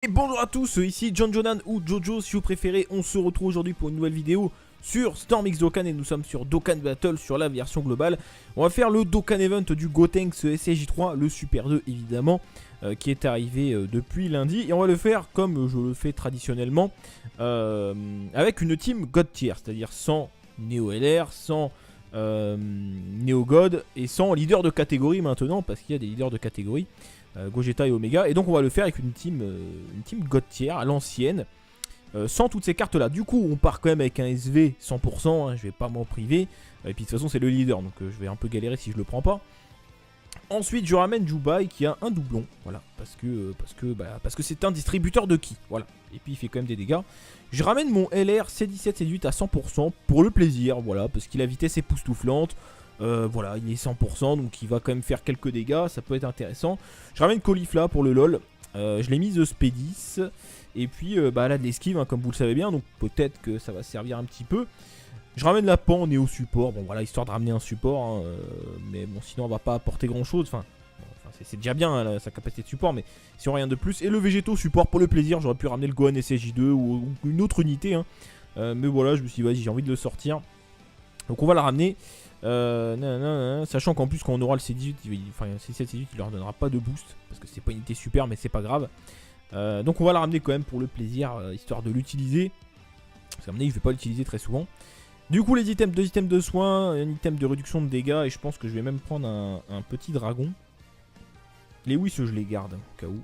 Et bonjour à tous, ici John Jonan ou Jojo si vous préférez. On se retrouve aujourd'hui pour une nouvelle vidéo sur Storm X Dokkan et nous sommes sur Dokkan Battle sur la version globale. On va faire le Dokkan Event du Gotenks SSJ3, le Super 2 évidemment, qui est arrivé depuis lundi. Et on va le faire comme je le fais traditionnellement, avec une team God Tier, c'est-à-dire sans Neo LR, sans Neo God et sans leader de catégorie maintenant, parce qu'il y a des leaders de catégorie. Gogeta et Omega, et donc on va le faire avec une team God Tier à l'ancienne, sans toutes ces cartes là. Du coup on part quand même avec un SV 100%, hein, je vais pas m'en priver, et puis de toute façon c'est le leader, donc je vais un peu galérer si je le prends pas. Ensuite je ramène Jubai qui a un doublon, voilà, parce que c'est un distributeur de ki, voilà, et puis il fait quand même des dégâts. Je ramène mon LR C17 C18 à 100% pour le plaisir, voilà, parce qu'il a vitesse époustouflante. Voilà, il est 100%, donc il va quand même faire quelques dégâts, ça peut être intéressant. Je ramène Caulifla pour le LOL, je l'ai mise Spédis, et puis elle a de l'esquive, hein, comme vous le savez bien, donc peut-être que ça va servir un petit peu. Je ramène la Pan Néo support, bon voilà, histoire de ramener un support, hein, mais bon, sinon on va pas apporter grand chose, enfin c'est déjà bien hein, sa capacité de support, mais si on rien de plus. Et le Végéto support pour le plaisir, j'aurais pu ramener le Gohan SSJ2 ou une autre unité, hein. Mais voilà, je me suis dit, vas-y, j'ai envie de le sortir, donc on va la ramener. Sachant qu'en plus quand on aura le C18, enfin C7 C18 il leur donnera pas de boost parce que c'est pas une unité super, mais c'est pas grave. Donc on va la ramener quand même pour le plaisir, histoire de l'utiliser, parce qu'à mon avis je vais pas l'utiliser très souvent. Du coup les items, 2 items de soins, un item de réduction de dégâts, et je pense que je vais même prendre un petit dragon. Les Whis je les garde au cas où,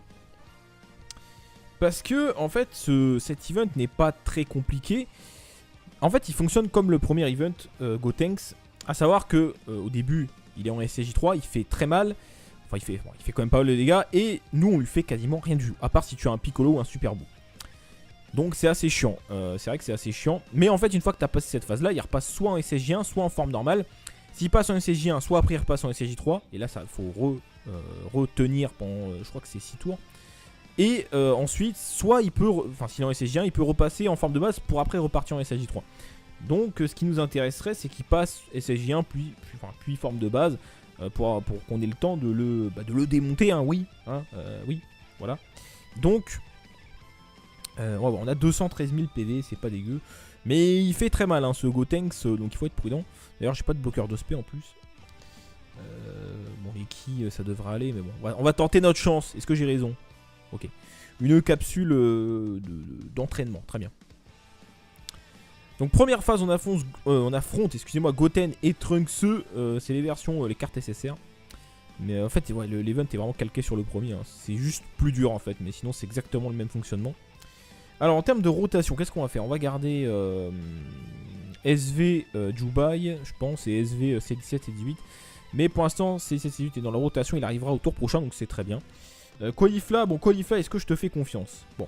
parce que en fait cet event n'est pas très compliqué. En fait il fonctionne comme le premier event Gotenks. A savoir que au début, il est en SSJ3, il fait très mal. Enfin, il fait quand même pas mal de dégâts. Et nous, on lui fait quasiment rien du tout. À part si tu as un Piccolo ou un Super Boo. Donc c'est assez chiant. C'est vrai que c'est assez chiant. Mais en fait, une fois que tu as passé cette phase-là, il repasse soit en SSJ1, soit en forme normale. S'il passe en SSJ1, soit après il repasse en SSJ3. Et là, il faut retenir pendant, je crois que c'est 6 tours. Et ensuite, soit il peut, enfin s'il est en SSJ1, il peut repasser en forme de base pour après repartir en SSJ3. Donc ce qui nous intéresserait, c'est qu'il passe SSJ1 puis forme de base, pour qu'on ait le temps de le démonter, hein, oui, hein, oui, voilà. Donc on a 213 000 PV, c'est pas dégueu, mais il fait très mal, hein, ce Gotenks, donc il faut être prudent. D'ailleurs j'ai pas de bloqueur de spé en plus. Bon, les ki ça devrait aller, mais bon, on va tenter notre chance. Est-ce que j'ai raison? Ok, une capsule d'entraînement, très bien. Donc première phase, on affronte excusez-moi, Goten et Trunks, c'est les versions, les cartes SSR. Mais en fait, ouais, l'event est vraiment calqué sur le premier, hein. C'est juste plus dur en fait, mais sinon c'est exactement le même fonctionnement. Alors en termes de rotation, qu'est-ce qu'on va faire? On va garder SV Jubai, je pense, et SV C17 et 18. Mais pour l'instant, C17 et 18 est dans la rotation, il arrivera au tour prochain, donc c'est très bien. Caulifla, bon Caulifla, est-ce que je te fais confiance? Bon.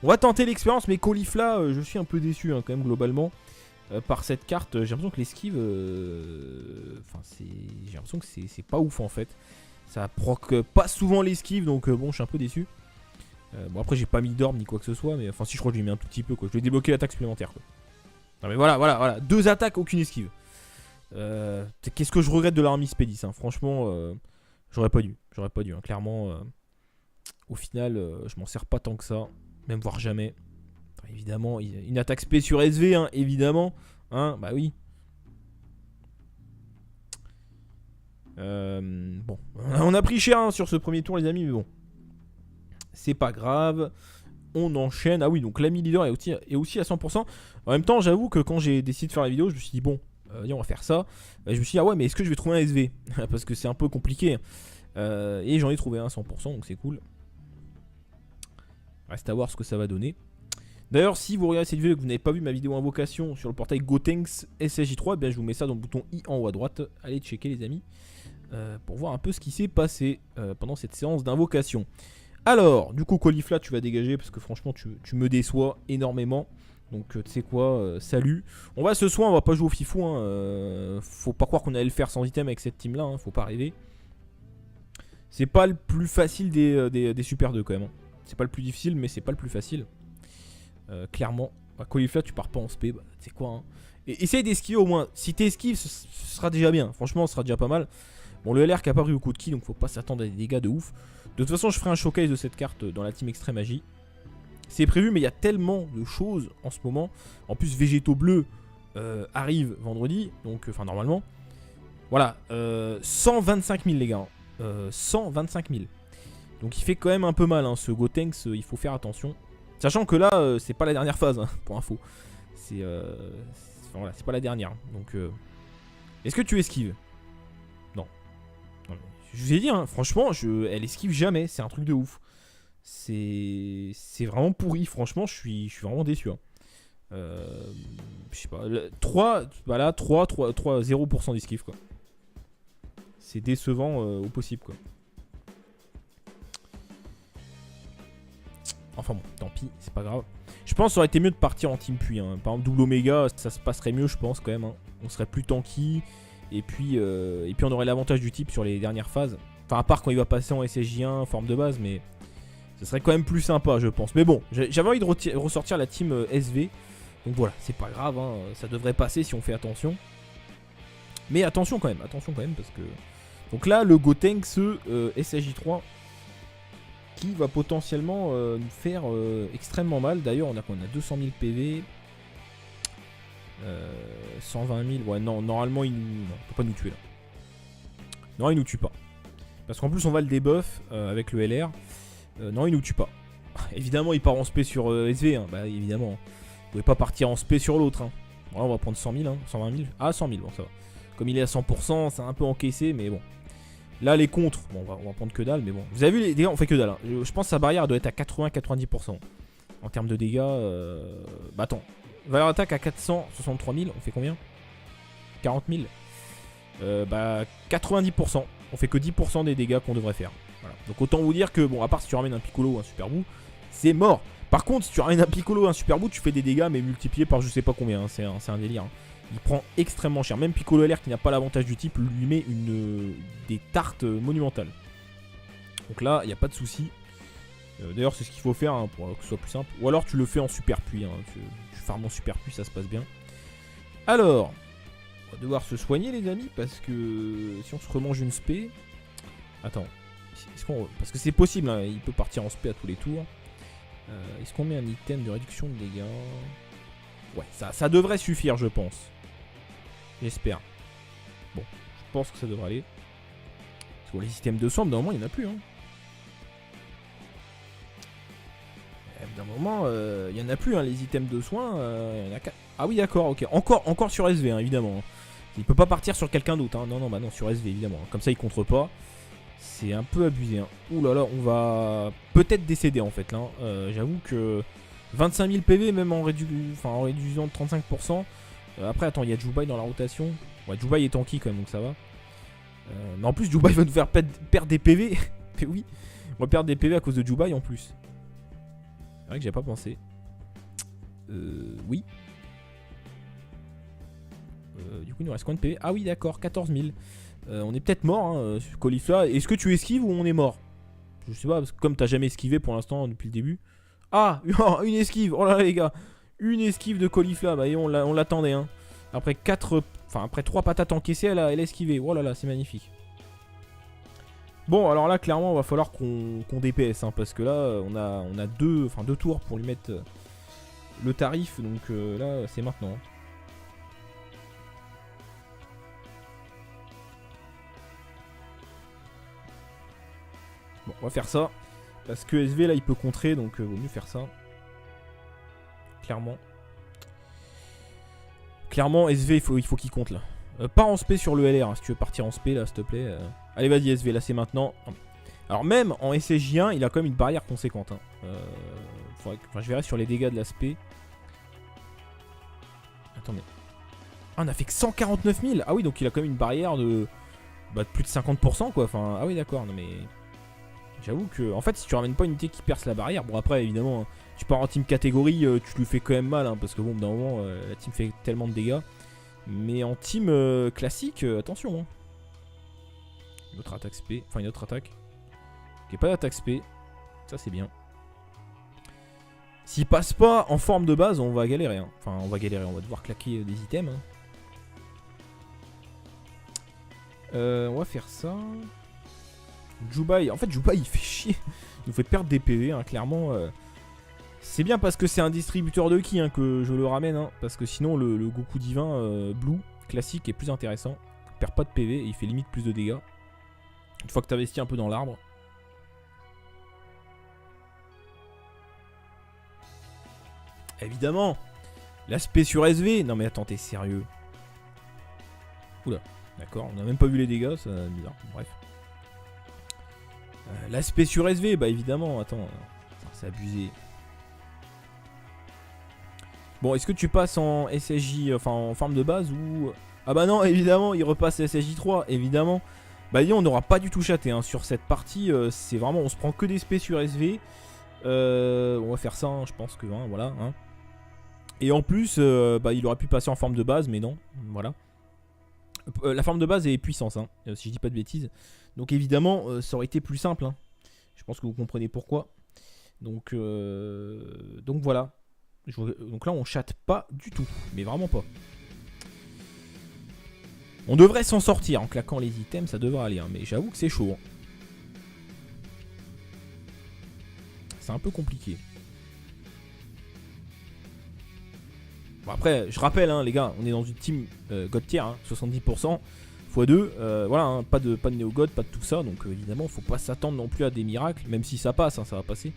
On va tenter l'expérience, mais Caulifla, je suis un peu déçu hein, quand même globalement par cette carte. J'ai l'impression que l'esquive, j'ai l'impression que c'est pas ouf en fait. Ça proc pas souvent l'esquive, donc bon, je suis un peu déçu. Bon après j'ai pas mis d'orbe ni quoi que ce soit, mais enfin si je crois que je lui ai mis un tout petit peu quoi. Je vais débloquer l'attaque supplémentaire quoi. Non mais voilà, 2 attaques, aucune esquive. Qu'est-ce que je regrette de l'avoir mis Spédis, hein. Franchement, j'aurais pas dû, hein. Clairement, au final, je m'en sers pas tant que ça. Même voire jamais. Enfin, évidemment, une attaque spé sur SV, hein, évidemment. Hein, bah oui. Bon, on a pris cher hein, sur ce premier tour, les amis, mais bon. C'est pas grave. On enchaîne. Ah oui, donc l'ami leader est aussi à 100%. En même temps, j'avoue que quand j'ai décidé de faire la vidéo, je me suis dit, bon, on va faire ça. Je me suis dit, ah ouais, mais est-ce que je vais trouver un SV? Parce que c'est un peu compliqué. Et j'en ai trouvé un à 100%, donc c'est cool. Reste à voir ce que ça va donner. D'ailleurs, si vous regardez cette vidéo et que vous n'avez pas vu ma vidéo invocation sur le portail Gotenks SSJ3, eh bien, je vous mets ça dans le bouton I en haut à droite. Allez checker les amis, pour voir un peu ce qui s'est passé pendant cette séance d'invocation. Alors, du coup, Caulifla, tu vas dégager parce que franchement, tu me déçois énormément. Donc, tu sais quoi, salut. On va ce soir, on va pas jouer au fifou. Hein, faut pas croire qu'on allait le faire sans item avec cette team là. Hein, faut pas rêver. C'est pas le plus facile des Super 2 quand même. Hein. C'est pas le plus difficile, mais c'est pas le plus facile. Clairement. Bah, Caulifla, tu pars pas en spé. Bah, tu sais quoi. Hein. Et essaye d'esquiver au moins. Si t'esquives, ce sera déjà bien. Franchement, ce sera déjà pas mal. Bon, le LR qui a pas pris beaucoup de ki, donc faut pas s'attendre à des dégâts de ouf. De toute façon, je ferai un showcase de cette carte dans la team Extrême Magie. C'est prévu, mais il y a tellement de choses en ce moment. En plus, Végétaux Bleus arrive vendredi, donc enfin normalement. Voilà, 125 000 les gars. 125 000. Donc il fait quand même un peu mal, hein, ce Gotenks, il faut faire attention. Sachant que là, c'est pas la dernière phase, hein, pour info. C'est voilà, c'est pas la dernière. Donc, est-ce que tu esquives? Non. Non, je vous ai dit, hein, franchement, elle esquive jamais. C'est un truc de ouf. C'est vraiment pourri. Franchement, je suis vraiment déçu. Hein. Je sais pas. 3, voilà, 0% d'esquive, quoi. C'est décevant au possible, quoi. Enfin bon, tant pis, c'est pas grave. Je pense que ça aurait été mieux de partir en team puits. Hein. Par exemple, double Oméga, ça se passerait mieux, je pense, quand même. Hein. On serait plus tanky. Et puis on aurait l'avantage du type sur les dernières phases. Enfin, à part quand il va passer en SSJ1, forme de base, mais ce serait quand même plus sympa, je pense. Mais bon, j'avais envie de ressortir la team SV. Donc voilà, c'est pas grave, hein. Ça devrait passer si on fait attention. Mais attention quand même, parce que... Donc là, le Gotenks SSJ3 qui va potentiellement nous faire extrêmement mal. D'ailleurs, on a 200 000 PV. 120 000. Ouais, non, normalement, il peut pas nous tuer là. Non, il nous tue pas. Parce qu'en plus, on va le debuff avec le LR. Non, il nous tue pas. Évidemment, il part en spé sur SV. Hein. Bah, évidemment. Vous pouvez pas partir en spé sur l'autre. Hein. Voilà, on va prendre 100 000. Hein. 120 000. Ah, 100 000, bon, ça va. Comme il est à 100%, c'est un peu encaissé, mais bon. Là, les contres, bon, on va prendre que dalle, mais bon. Vous avez vu, les dégâts, on fait que dalle. Hein. Je pense que sa barrière doit être à 80-90%. En termes de dégâts. Bah, attends. Valeur attaque à 463 000, on fait combien? 40 000. Bah, 90%. On fait que 10% des dégâts qu'on devrait faire. Voilà. Donc, autant vous dire que, bon, à part si tu ramènes un Piccolo ou un Super Boo, c'est mort. Par contre, si tu ramènes un Piccolo ou un Super Boo, tu fais des dégâts, mais multipliés par je sais pas combien. Hein. C'est un délire. Hein. Il prend extrêmement cher. Même Piccolo LR qui n'a pas l'avantage du type lui met des tartes monumentales. Donc là, il n'y a pas de souci. D'ailleurs, c'est ce qu'il faut faire hein, pour que ce soit plus simple. Ou alors tu le fais en super puits. Hein. Tu farmes en super puits, ça se passe bien. Alors, on va devoir se soigner les amis. Parce que si on se remange une spé... Attends. Parce que c'est possible, hein, il peut partir en spé à tous les tours. Est-ce qu'on met un item de réduction de dégâts? Ouais, ça devrait suffire, je pense. J'espère. Bon, je pense que ça devrait aller. Parce que les items de soins, d'un moment, il n'y en a plus. Hein. D'un moment, il n'y en a plus, hein, les items de soins. Il y en a 4. Ah oui, d'accord, ok. Encore sur SV, hein, évidemment. Il peut pas partir sur quelqu'un d'autre. Hein. Non, bah non, sur SV, évidemment. Comme ça, il contre pas. C'est un peu abusé. Hein. Ouh là là, on va peut-être décéder, en fait. Là. J'avoue que 25 000 PV, même en réduisant de 35%. Après, attends, il y a Jubai dans la rotation. Ouais, Jubai est tanky quand même, donc ça va. Mais en plus, Jubai va nous faire perdre des PV. Mais oui, on va perdre des PV à cause de Jubai en plus. C'est vrai que j'ai pas pensé. Oui. Du coup, il nous reste combien de PV? Ah oui, d'accord, 14 000. On est peut-être mort, hein, sur Caulifla. Est-ce que tu esquives ou on est mort? Je sais pas, parce que comme t'as jamais esquivé pour l'instant depuis le début. Ah, une esquive. Oh là là, les gars. Une esquive de Caulifla. Bah, on l'attendait. Hein. Après 3 patates encaissées, elle a esquivé. Oh là là, c'est magnifique. Bon, alors là, clairement, il va falloir qu'on DPS. Hein, parce que là, on a deux tours pour lui mettre le tarif. Donc là, c'est maintenant. Bon, on va faire ça. Parce que SV là il peut contrer, donc vaut mieux faire ça. Clairement. Clairement SV il faut qu'il compte là. Pas en spé sur le LR hein, si tu veux partir en spé là s'il te plaît. Allez vas-y SV là c'est maintenant. Alors même en SSJ1 il a quand même une barrière conséquente. Hein. Je verrai sur les dégâts de la spé. Attendez. Ah on a fait que 149 000. Ah oui donc il a quand même une barrière de plus de 50% quoi. Enfin, ah oui d'accord non mais... J'avoue que, en fait, si tu ramènes pas une unité qui perce la barrière, bon après, évidemment, hein, tu pars en team catégorie, tu lui fais quand même mal, hein, parce que bon, d'un moment, la team fait tellement de dégâts. Mais en team classique, attention. Hein. Une autre attaque spé, enfin une autre attaque. Ok, pas d'attaque spé, ça c'est bien. S'il passe pas en forme de base, on va galérer. Hein. Enfin, on va galérer, on va devoir claquer des items. Hein. On va faire ça. Jubai, en fait Jubai il fait chier. Il nous fait perdre des PV, hein, clairement. C'est bien parce que c'est un distributeur de ki, hein, que je le ramène, hein, parce que sinon le Goku divin Blue classique est plus intéressant. Il perd pas de PV et il fait limite plus de dégâts. Une fois que tu investis un peu dans l'arbre. Évidemment. L'aspect sur SV. Non mais attends, t'es sérieux? Oula, d'accord, on n'a même pas vu les dégâts, c'est bizarre, bref. L'aspect sur SV, bah évidemment, attends, c'est abusé. Bon, est-ce que tu passes en SSJ, enfin en forme de base ou... Ah bah non, évidemment, il repasse SSJ 3, évidemment. Bah dis, on n'aura pas du tout chaté, hein, sur cette partie, c'est vraiment, on se prend que des spé sur SV. On va faire ça, hein, je pense que, hein, voilà. Hein. Et en plus, bah, il aurait pu passer en forme de base, mais non, voilà. La forme de base est puissance, hein, si je dis pas de bêtises. Donc évidemment, ça aurait été plus simple. Hein. Je pense que vous comprenez pourquoi. Donc voilà. Donc là, on chatte pas du tout. Mais vraiment pas. On devrait s'en sortir en claquant les items, ça devrait aller. Hein, mais j'avoue que c'est chaud. Hein. C'est un peu compliqué. Bon après, je rappelle, hein, les gars, on est dans une team God tier, hein, 70% x2. Voilà, hein, pas de Neo God, pas de tout ça. Donc évidemment, faut pas s'attendre non plus à des miracles. Même si ça passe, hein, ça va passer.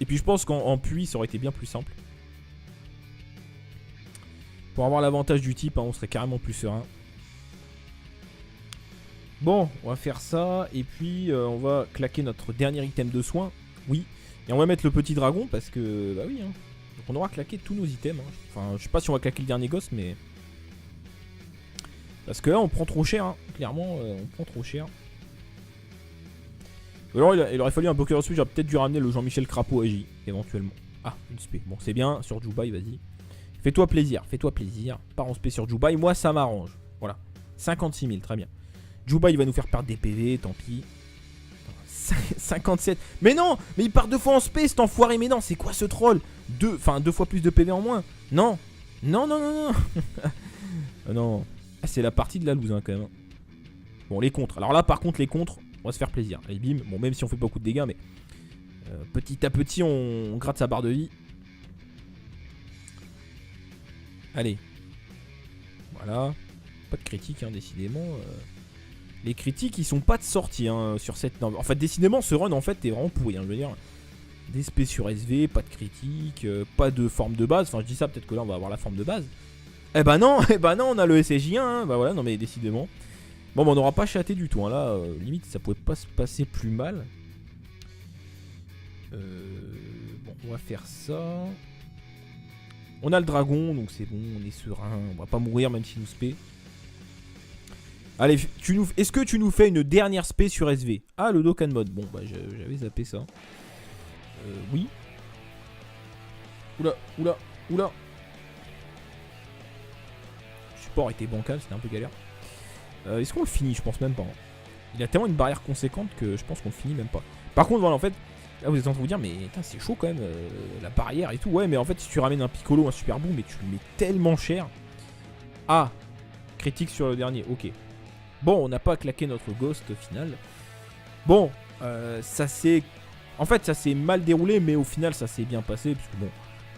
Et puis je pense qu'en puits, ça aurait été bien plus simple. Pour avoir l'avantage du type, hein, on serait carrément plus serein. Bon, on va faire ça. Et puis, on va claquer notre dernier item de soin. Oui. Et on va mettre le petit dragon parce que, bah oui, hein. Donc on aura claqué tous nos items. Hein. Enfin, je sais pas si on va claquer le dernier ghost, mais... Parce que là, on prend trop cher. Hein. Clairement, on prend trop cher. Alors, il aurait fallu un Poker Switch. J'aurais peut-être dû ramener le Jean-Michel Crapaud AJ, éventuellement. Ah, une spé. Bon, c'est bien. Sur Jubai, vas-y. Fais-toi plaisir. Fais-toi plaisir. Pars en spé sur Jubai. Moi, ça m'arrange. Voilà. 56 000, très bien. Jubai, il va nous faire perdre des PV, tant pis. 57. Mais non, mais il part 2 fois en spé, cet enfoiré. Mais non, c'est quoi ce troll? 2 fois plus de PV en moins. Non. Non, non, non, non. Non. Ah, c'est la partie de la loose, hein, quand même. Bon, les contres. Alors là, par contre, les contres, on va se faire plaisir. Allez, bim. Bon, même si on fait pas beaucoup de dégâts, mais petit à petit, on gratte sa barre de vie. Allez. Voilà. Pas de critique, hein, décidément. Les critiques, ils sont pas de sortie, hein, sur cette... Non, en fait, décidément, ce run, en fait, est vraiment pourri. Hein, je veux dire, des spé sur SV, pas de critique, pas de forme de base. Enfin, je dis ça, peut-être que là, on va avoir la forme de base. Eh bah non, on a le SSJ1. Hein, bah voilà, non, mais décidément. Bon, bah, on n'aura pas chaté du tout. Hein, là, limite, ça pouvait pas se passer plus mal. Bon, on va faire ça. On a le dragon, donc c'est bon, on est serein. On va pas mourir, même si nous spé. Allez, est-ce que tu nous fais une dernière spé sur SV? Ah, le Dokkan mode. Bon, bah j'avais zappé ça. Oui. Oula, oula, oula. Le support était bancal, c'était un peu galère. Est-ce qu'on le finit? Je pense même pas. Hein. Il a tellement une barrière conséquente que je pense qu'on le finit même pas. Par contre, voilà, en fait, là vous êtes en train de vous dire, mais c'est chaud quand même, la barrière et tout. Ouais, mais en fait, si tu ramènes un Piccolo, un Super Boom, mais tu le mets tellement cher. Ah, critique sur le dernier, ok. Bon, on n'a pas claqué notre ghost final. Bon, ça s'est... En fait, ça s'est mal déroulé, mais au final, ça s'est bien passé. Puisque bon,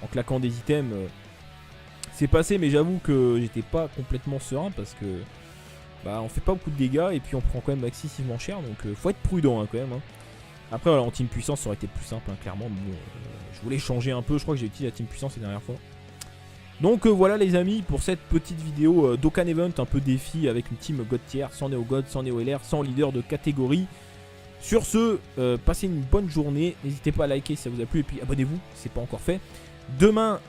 en claquant des items, c'est passé. Mais j'avoue que j'étais pas complètement serein parce que... Bah, on fait pas beaucoup de dégâts et puis on prend quand même excessivement cher. Donc, faut être prudent, hein, quand même. Hein. Après, voilà, en team puissance, ça aurait été plus simple, hein, clairement. Mais bon, je voulais changer un peu. Je crois que j'ai utilisé la team puissance la dernière fois. Donc voilà les amis pour cette petite vidéo Dokkan Event un peu défi avec une team God tier, sans Neo God, sans Neo LR, sans leader de catégorie. Sur ce, passez une bonne journée, n'hésitez pas à liker si ça vous a plu et puis abonnez-vous si ce n'est pas encore fait. Demain,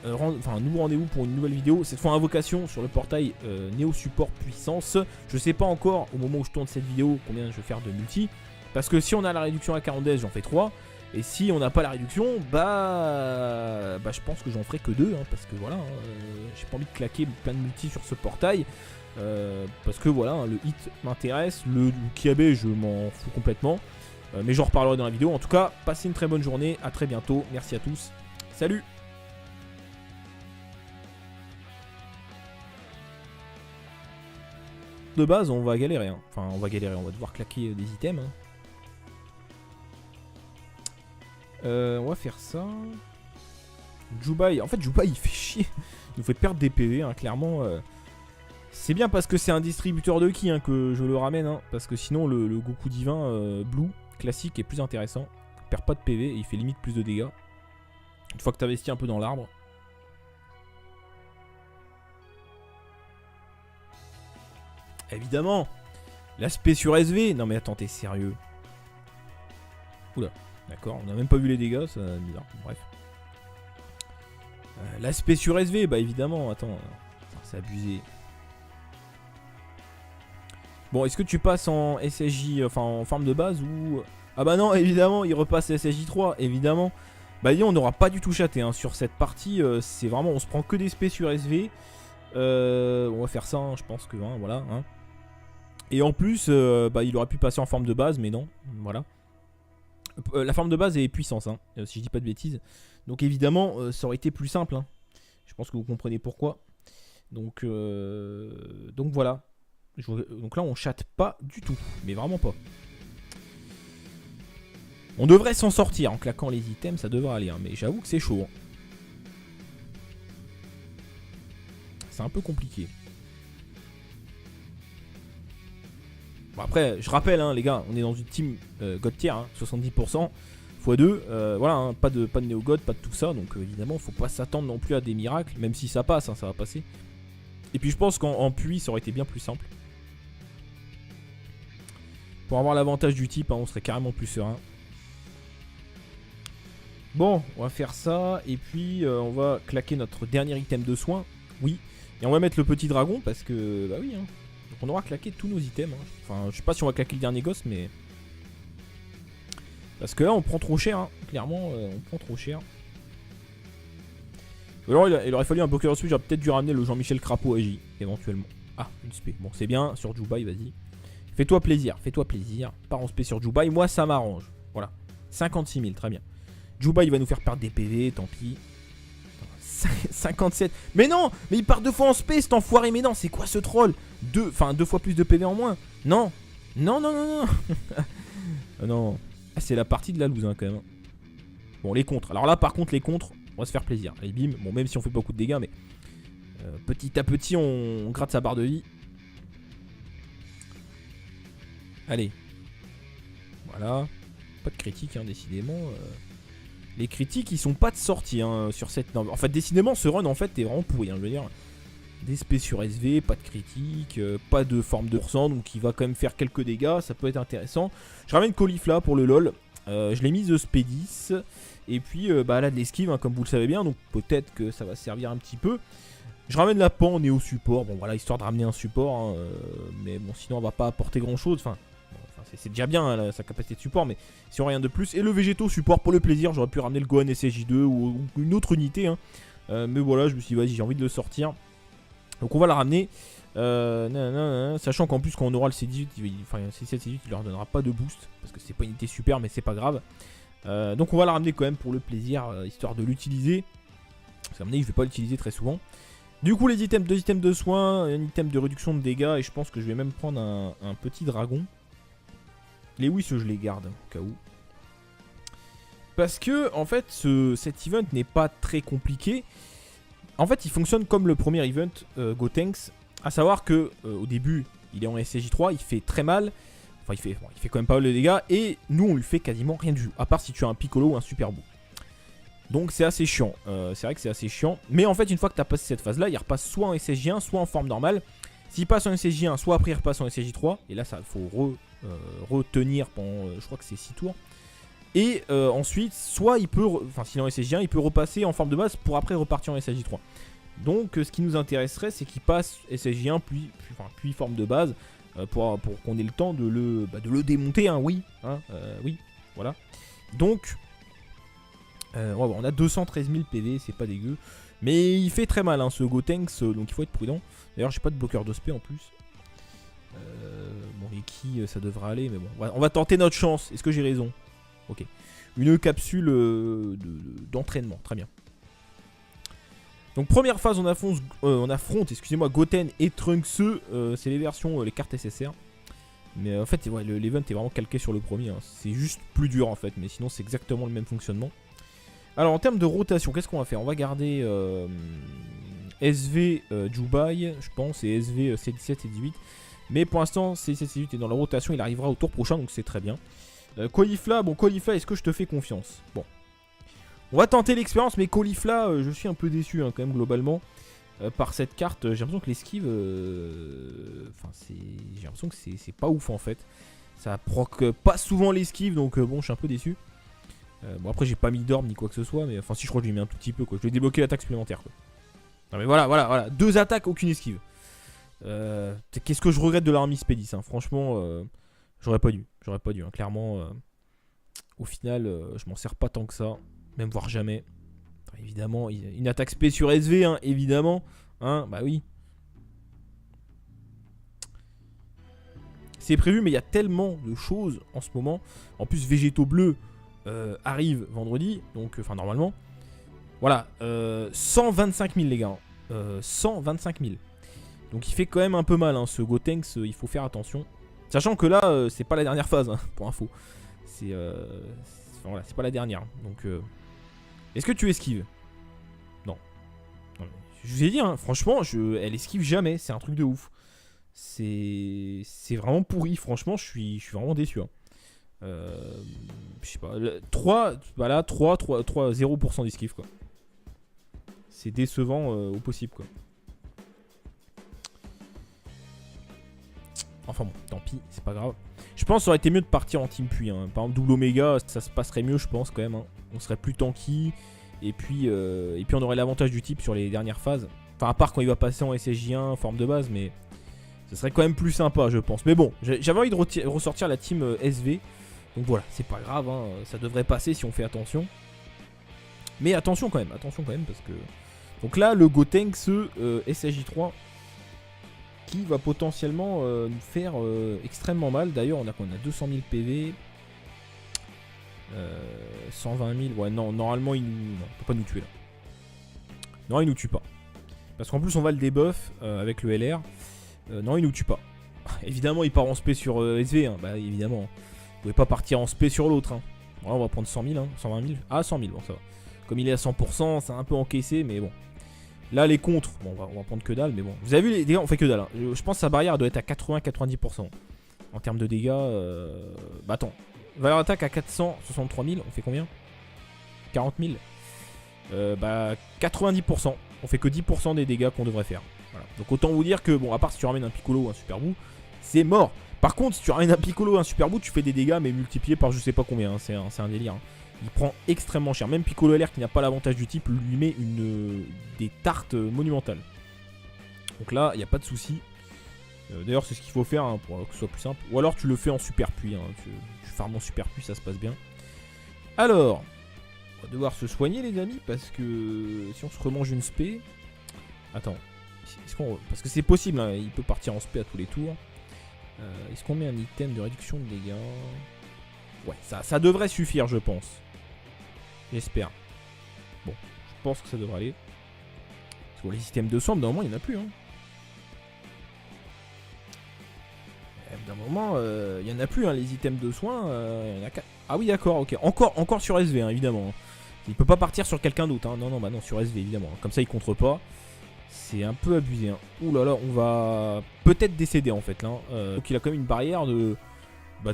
nouveau rendez-vous pour une nouvelle vidéo, cette fois invocation sur le portail Neo Support Puissance. Je sais pas encore au moment où je tourne cette vidéo combien je vais faire de multi, parce que si on a la réduction à 40 j'en fais 3. Et si on n'a pas la réduction, bah je pense que j'en ferai que 2, hein, parce que voilà, j'ai pas envie de claquer plein de multi sur ce portail, parce que voilà, hein, le hit m'intéresse, le Kiabe je m'en fous complètement, mais j'en reparlerai dans la vidéo. En tout cas, passez une très bonne journée, à très bientôt, merci à tous, salut. de base, on va galérer. Hein. Enfin, on va galérer, on va devoir claquer des items. Hein. On va faire ça. Jubai, en fait Jubai il fait chier. Il nous fait perdre des PV, hein, clairement. C'est bien parce que c'est un distributeur de ki hein, que je le ramène. Hein, parce que sinon le Goku divin Blue classique est plus intéressant. Il perd pas de PV et il fait limite plus de dégâts. Une fois que tu investis un peu dans l'arbre. Évidemment. L'aspect sur SV. Non mais attends, t'es sérieux? Oula. D'accord, on n'a même pas vu les dégâts, c'est bizarre. Bref. L'aspect sur SV, bah évidemment, attends. C'est abusé. Bon, est-ce que tu passes en SSJ, enfin en forme de base ou... Ah bah non, évidemment, il repasse SSJ 3, évidemment. Bah on n'aura pas du tout chaté hein, sur cette partie. C'est vraiment, on se prend que des SP sur SV. On va faire ça, hein, je pense que, hein, voilà. Hein. Et en plus, bah il aurait pu passer en forme de base, mais non, voilà. La forme de base est puissance, hein, si je dis pas de bêtises. Donc évidemment, ça aurait été plus simple. Hein. Je pense que vous comprenez pourquoi. Donc voilà. Donc là, on chatte pas du tout. Mais vraiment pas. On devrait s'en sortir en claquant les items, ça devrait aller. Hein, mais j'avoue que c'est chaud. Hein. C'est un peu compliqué. Bon après, je rappelle, hein, les gars, on est dans une team God tier, hein, 70%. x2, voilà, hein, pas de Néo God, pas de tout ça, donc évidemment, faut pas s'attendre non plus à des miracles, même si ça passe, hein, ça va passer. Et puis je pense qu'en puits, ça aurait été bien plus simple. Pour avoir l'avantage du type, hein, on serait carrément plus serein. Bon, on va faire ça, et puis on va claquer notre dernier item de soin, oui. Et on va mettre le petit dragon, parce que, bah oui, hein. Donc on aura claqué tous nos items, hein. Enfin, je sais pas si on va claquer le dernier gosse, mais... Parce que là on prend trop cher, hein. Clairement on prend trop cher. Alors il aurait fallu un bloqueur de speed, j'aurais peut-être dû ramener le Jean-Michel Crapaud AJ, éventuellement. Ah, une spé, bon c'est bien, sur Jubai, vas-y. Fais-toi plaisir, pars en spé sur Jubai, moi ça m'arrange. Voilà, 56 000, très bien. Jubai il va nous faire perdre des PV, tant pis. 57, mais non, mais il part 2 fois en spé cet enfoiré, mais non, c'est quoi ce troll? Deux fois plus de PV en moins. Non, non, non, non, non. Non. Ah, c'est la partie de la loose hein, quand même. Bon, les contres. Alors là, par contre, les contres, on va se faire plaisir. Allez, bim. Bon, même si on fait pas beaucoup de dégâts, mais petit à petit, on gratte sa barre de vie. Allez. Voilà. Pas de critique, hein, décidément. Les critiques, ils sont pas de sortie hein, sur cette... Non, en fait, décidément, ce run, en fait, est vraiment pourri. Hein, je veux dire, des SP sur SV, pas de critique, pas de forme de %, donc il va quand même faire quelques dégâts, ça peut être intéressant. Je ramène Caulifla pour le LOL, je l'ai mise Spé10, et puis bah, elle a de l'esquive, hein, comme vous le savez bien, donc peut-être que ça va servir un petit peu. Je ramène la Pan Néo support, bon voilà, histoire de ramener un support, hein, mais bon, sinon elle va pas apporter grand chose, enfin c'est déjà bien hein, sa capacité de support, mais si on rien de plus. Et le végétaux support pour le plaisir, j'aurais pu ramener le Gohan SSJ2 ou une autre unité, hein. Mais voilà, je me suis dit, vas-y, j'ai envie de le sortir. Donc on va la ramener, sachant qu'en plus quand on aura le C18, enfin C7, C8, il leur donnera pas de boost, parce que c'est pas une unité super, mais c'est pas grave. Donc on va la ramener quand même pour le plaisir, histoire de l'utiliser. Parce qu'à mon avis, je vais pas l'utiliser très souvent. Du coup les items, 2 items de soins, un item de réduction de dégâts, et je pense que je vais même prendre un petit dragon. Les Whis je les garde, au cas où. Parce que en fait cet event n'est pas très compliqué. En fait, il fonctionne comme le premier event Gotenks, à savoir que au début, il est en SSJ3, il fait très mal. Enfin, il fait quand même pas mal de dégâts, et nous, on lui fait quasiment rien du tout, à part si tu as un Piccolo ou un Super Boo. Donc, c'est assez chiant. C'est vrai que c'est assez chiant. Mais en fait, une fois que tu as passé cette phase-là, il repasse soit en SSJ1, soit en forme normale. S'il passe en SSJ1, soit après, il repasse en SSJ3. Et là, ça faut retenir pendant, je crois que c'est 6 tours. Et ensuite, soit il peut, enfin s'il est en SSJ1, il peut repasser en forme de base pour après repartir en SSJ3. Donc ce qui nous intéresserait, c'est qu'il passe SSJ1 puis forme de base pour qu'on ait le temps de le démonter, hein, oui, hein, oui, voilà. Donc, on a 213 000 PV, c'est pas dégueu. Mais il fait très mal, hein, ce Gotenks, donc il faut être prudent. D'ailleurs, j'ai pas de bloqueur d'OSP en plus. Bon, les qui, ça devrait aller, mais bon, on va tenter notre chance. Est-ce que j'ai raison? Ok. Une capsule d'entraînement, très bien. Donc première phase, on affronte excusez-moi, Goten et Trunks. C'est les versions, les cartes SSR. Mais en fait, ouais, l'event est vraiment calqué sur le premier. Hein. C'est juste plus dur en fait, mais sinon c'est exactement le même fonctionnement. Alors en termes de rotation, qu'est-ce qu'on va faire? On va garder SV Jubai, je pense, et SV C17 et 18. Mais pour l'instant, C17 et 18 est dans la rotation, il arrivera au tour prochain, donc c'est très bien. Caulifla, bon Caulifla, est-ce que je te fais confiance? Bon. On va tenter l'expérience, mais Caulifla, je suis un peu déçu hein, quand même globalement. Par cette carte, j'ai l'impression que l'esquive, enfin j'ai l'impression que c'est pas ouf en fait. Ça proc pas souvent l'esquive, donc bon, je suis un peu déçu. Bon après j'ai pas mis d'orbe ni quoi que ce soit, mais enfin si je crois que je lui ai mis un tout petit peu quoi. Je vais débloquer l'attaque supplémentaire quoi. Non mais voilà, 2 attaques, aucune esquive. Qu'est-ce que je regrette de l'armée Spédis hein. Franchement, j'aurais pas dû, hein. Clairement, au final, je m'en sers pas tant que ça, même voire jamais. Évidemment, une attaque spé sur SV, hein, évidemment. Hein, bah oui. C'est prévu, mais il y a tellement de choses en ce moment. En plus, Végétaux Bleus arrive vendredi. Donc, enfin, normalement. Voilà. 125 000, les gars. 125 000. Donc, il fait quand même un peu mal, hein, ce Gotenks. Il faut faire attention. Sachant que là, c'est pas la dernière phase, hein, pour info. C'est voilà, c'est pas la dernière. Donc... est-ce que tu esquives? Non. Je vous ai dit, hein, franchement, elle esquive jamais. C'est un truc de ouf. C'est vraiment pourri. Franchement, je suis vraiment déçu. Hein. Je sais pas. 0% d'esquive, quoi. C'est décevant au possible, quoi. Enfin bon, tant pis, c'est pas grave. Je pense que ça aurait été mieux de partir en team puits. Hein. Par exemple, double Oméga, ça se passerait mieux, je pense, quand même. Hein. On serait plus tanky. Et puis on aurait l'avantage du type sur les dernières phases. Enfin, à part quand il va passer en SSJ1 en forme de base, mais ce serait quand même plus sympa, je pense. Mais bon, j'avais envie de ressortir la team SV. Donc voilà, c'est pas grave, hein, ça devrait passer si on fait attention. Mais attention quand même, parce que... Donc là, le Gotenks SSJ3 qui va potentiellement nous faire extrêmement mal. D'ailleurs, on a 200 000 PV. 120 000, ouais, non, normalement, il peut pas nous tuer là. Non, il nous tue pas. Parce qu'en plus, on va le debuff avec le LR. Non, il nous tue pas. Évidemment, il part en spé sur SV, hein. Bah, évidemment. Vous pouvez pas partir en spé sur l'autre. Hein. Voilà, on va prendre 100 000, hein. 120 000. Ah, 100 000, bon, ça va. Comme il est à 100%, c'est un peu encaissé, mais bon. Là, les contres, bon, on va prendre que dalle, mais bon. Vous avez vu, les dégâts, on fait que dalle. Hein. Je pense que sa barrière doit être à 80-90%. En termes de dégâts, bah, attends. Valeur attaque à 463 000, on fait combien? 40 000. Bah 90%. On fait que 10% des dégâts qu'on devrait faire. Voilà. Donc autant vous dire que, bon, à part si tu ramènes un Piccolo ou un Super Boo, c'est mort. Par contre, si tu ramènes un Piccolo ou un Super Boo, tu fais des dégâts, mais multipliés par je sais pas combien. Hein. C'est un délire. Hein. Il prend extrêmement cher. Même Piccolo LR qui n'a pas l'avantage du type lui met des tartes monumentales. Donc là, il n'y a pas de souci. D'ailleurs, c'est ce qu'il faut faire hein, pour que ce soit plus simple. Ou alors tu le fais en super puits. Hein. Tu farmes en super puits, ça se passe bien. Alors, on va devoir se soigner, les amis, parce que si on se remange une spé. Attends, parce que c'est possible, hein, il peut partir en spé à tous les tours. Est-ce qu'on met un item de réduction de dégâts? Ouais, ça devrait suffire, je pense. J'espère. Bon, je pense que ça devrait aller. Parce que les items de soins, d'un moment, il n'y en a plus. Hein. D'un moment, il n'y en a plus, hein, les items de soins. Y en a 4. Ah oui, d'accord, ok. Encore sur SV, hein, évidemment. Il peut pas partir sur quelqu'un d'autre. Hein. Non, bah non, sur SV, évidemment. Comme ça, il contre pas. C'est un peu abusé. Hein. Ouh là là, on va peut-être décéder en fait. Là. Donc il a quand même une barrière de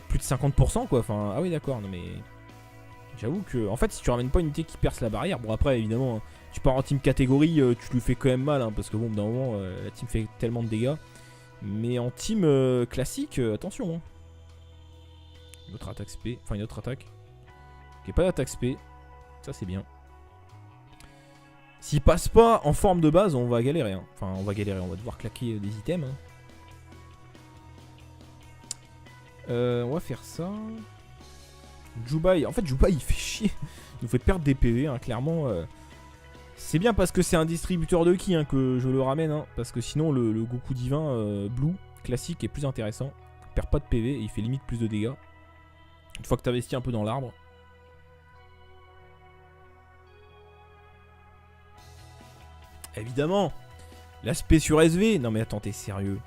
plus de 50%, quoi. Enfin, ah oui, d'accord. Non, mais j'avoue que, en fait, si tu ramènes pas une unité qui perce la barrière, bon, après, évidemment, hein, tu pars en team catégorie, tu lui fais quand même mal. Hein, parce que bon, d'un moment, la team fait tellement de dégâts. Mais en team classique, attention. Hein. Une autre attaque SP. Enfin, une autre attaque. Ok, pas d'attaque SP. Ça, c'est bien. S'il passe pas en forme de base, on va galérer. Hein. Enfin, on va galérer. On va devoir claquer des items. Hein. On va faire ça. Jubai. En fait, Jubai, il fait chier. Il nous fait perdre des PV, hein, clairement. C'est bien parce que c'est un distributeur de ki hein, que je le ramène. Hein, parce que sinon, le Goku divin Blue classique est plus intéressant. Il perd pas de PV et il fait limite plus de dégâts. Une fois que tu investis un peu dans l'arbre. Évidemment. L'aspect sur SV. Non mais attends, t'es sérieux?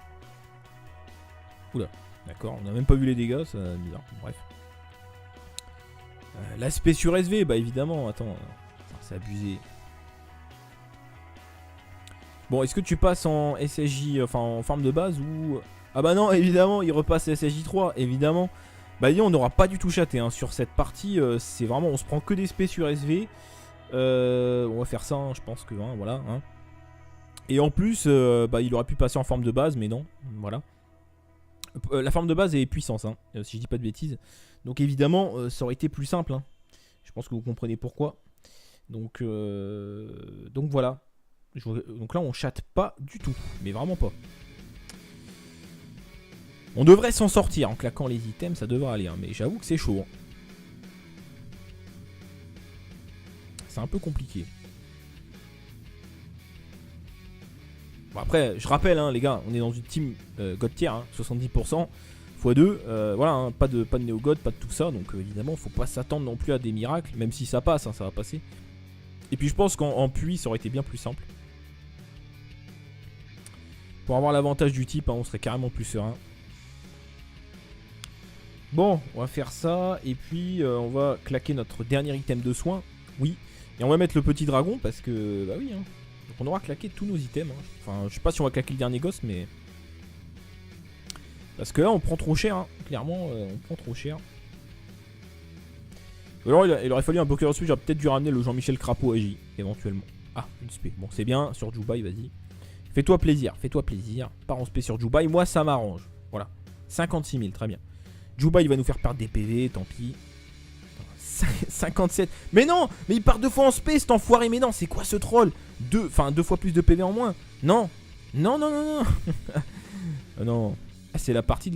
Oula, d'accord, on n'a même pas vu les dégâts, c'est bizarre. Bref. L'aspect sur SV, bah évidemment, attends. C'est abusé. Bon, est-ce que tu passes en SSJ, enfin en forme de base ou... Ah bah non, évidemment, il repasse SSJ 3, évidemment. Bah on n'aura pas du tout chaté hein. Sur cette partie, c'est vraiment, on se prend que des spé sur SV. On va faire ça, hein, je pense que, hein, voilà. Hein. Et en plus, bah, il aurait pu passer en forme de base, mais non, voilà. La forme de base est puissance, hein, si je dis pas de bêtises. Donc évidemment, ça aurait été plus simple. Hein. Je pense que vous comprenez pourquoi. Donc voilà. Donc là, on chatte pas du tout, mais vraiment pas. On devrait s'en sortir en claquant les items, ça devrait aller, hein, mais j'avoue que c'est chaud. Hein. C'est un peu compliqué. Bon après, je rappelle, hein, les gars, on est dans une team God tier, hein, 70% x2. Voilà, hein, pas de Néo God, pas de tout ça, donc évidemment, faut pas s'attendre non plus à des miracles, même si ça passe, hein, ça va passer. Et puis je pense qu'en puits, ça aurait été bien plus simple. Pour avoir l'avantage du type, hein, on serait carrément plus serein. Bon, on va faire ça, et puis on va claquer notre dernier item de soin, oui. Et on va mettre le petit dragon, parce que, bah oui, hein. Donc on aura claqué tous nos items, hein. Enfin, je sais pas si on va claquer le dernier gosse, mais... Parce que là, on prend trop cher, hein. Clairement, on prend trop cher. Ou alors, il aurait fallu un bloqueur switch, j'aurais peut-être dû ramener le Jean-Michel Crapaud AJ, éventuellement. Ah, une spé, bon, c'est bien, sur Jubai, vas-y. Fais-toi plaisir, pars en spé sur Jubai, moi ça m'arrange, voilà. 56 000, très bien. Jubai il va nous faire perdre des PV, tant pis. 57. Mais non, mais il part 2 fois en spé cet enfoiré, mais non, c'est quoi ce troll? 2 fois plus de PV en moins. Non. Non. Non. Ah, c'est la partie de